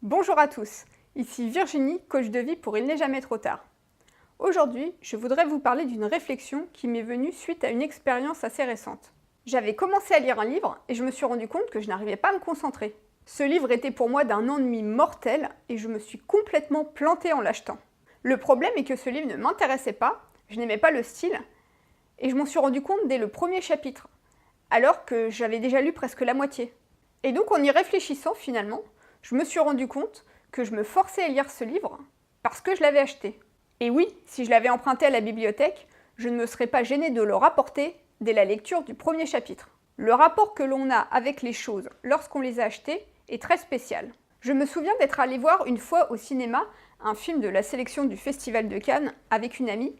Bonjour à tous, ici Virginie, coach de vie pour Il n'est jamais trop tard. Aujourd'hui, je voudrais vous parler d'une réflexion qui m'est venue suite à une expérience assez récente. J'avais commencé à lire un livre et je me suis rendu compte que je n'arrivais pas à me concentrer. Ce livre était pour moi d'un ennui mortel et je me suis complètement plantée en l'achetant. Le problème est que ce livre ne m'intéressait pas, je n'aimais pas le style et je m'en suis rendu compte dès le premier chapitre, alors que j'avais déjà lu presque la moitié. Et donc en y réfléchissant finalement, je me suis rendu compte que je me forçais à lire ce livre parce que je l'avais acheté. Et oui, si je l'avais emprunté à la bibliothèque, je ne me serais pas gênée de le rapporter dès la lecture du premier chapitre. Le rapport que l'on a avec les choses lorsqu'on les a achetées est très spécial. Je me souviens d'être allée voir une fois au cinéma un film de la sélection du Festival de Cannes avec une amie,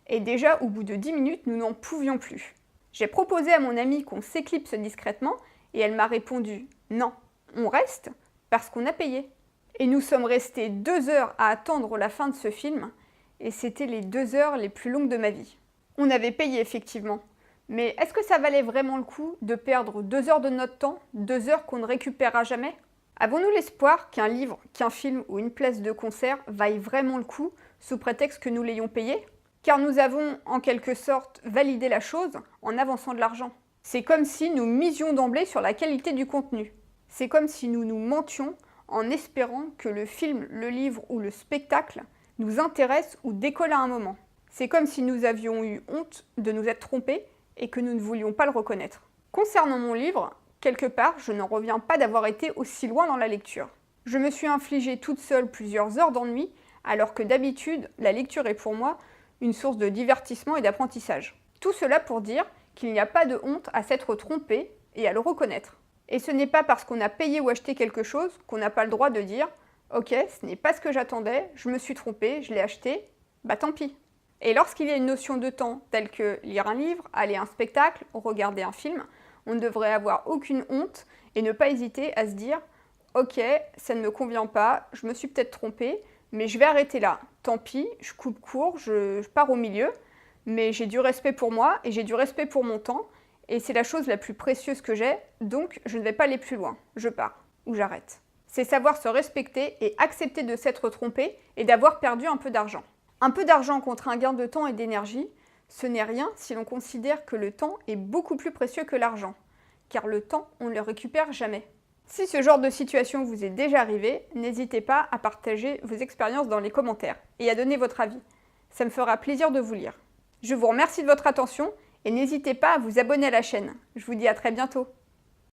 et déjà au bout de 10 minutes, nous n'en pouvions plus. J'ai proposé à mon amie qu'on s'éclipse discrètement, et elle m'a répondu « Non, on reste parce qu'on a payé ». Et nous sommes restés 2 heures à attendre la fin de ce film, et c'était les 2 heures les plus longues de ma vie. On avait payé effectivement, mais est-ce que ça valait vraiment le coup de perdre 2 heures de notre temps, 2 heures qu'on ne récupérera jamais? Avons-nous l'espoir qu'un livre, qu'un film ou une place de concert vaille vraiment le coup sous prétexte que nous l'ayons payé? Car nous avons en quelque sorte validé la chose en avançant de l'argent. C'est comme si nous misions d'emblée sur la qualité du contenu. C'est comme si nous nous mentions en espérant que le film, le livre ou le spectacle nous intéresse ou décolle à un moment. C'est comme si nous avions eu honte de nous être trompés et que nous ne voulions pas le reconnaître. Concernant mon livre, quelque part, je n'en reviens pas d'avoir été aussi loin dans la lecture. Je me suis infligée toute seule plusieurs heures d'ennui, alors que d'habitude, la lecture est pour moi une source de divertissement et d'apprentissage. Tout cela pour dire qu'il n'y a pas de honte à s'être trompé et à le reconnaître. Et ce n'est pas parce qu'on a payé ou acheté quelque chose qu'on n'a pas le droit de dire « Ok, ce n'est pas ce que j'attendais, je me suis trompé, je l'ai acheté, bah tant pis ». Et lorsqu'il y a une notion de temps telle que lire un livre, aller à un spectacle, regarder un film, on ne devrait avoir aucune honte et ne pas hésiter à se dire « Ok, ça ne me convient pas, je me suis peut-être trompé, mais je vais arrêter là. Tant pis, je coupe court, je pars au milieu, mais j'ai du respect pour moi et j'ai du respect pour mon temps, et c'est la chose la plus précieuse que j'ai, donc je ne vais pas aller plus loin. Je pars ou j'arrête. » C'est savoir se respecter et accepter de s'être trompé et d'avoir perdu un peu d'argent. Un peu d'argent contre un gain de temps et d'énergie, ce n'est rien si l'on considère que le temps est beaucoup plus précieux que l'argent, car le temps, on ne le récupère jamais. Si ce genre de situation vous est déjà arrivé, n'hésitez pas à partager vos expériences dans les commentaires et à donner votre avis. Ça me fera plaisir de vous lire. Je vous remercie de votre attention et n'hésitez pas à vous abonner à la chaîne. Je vous dis à très bientôt.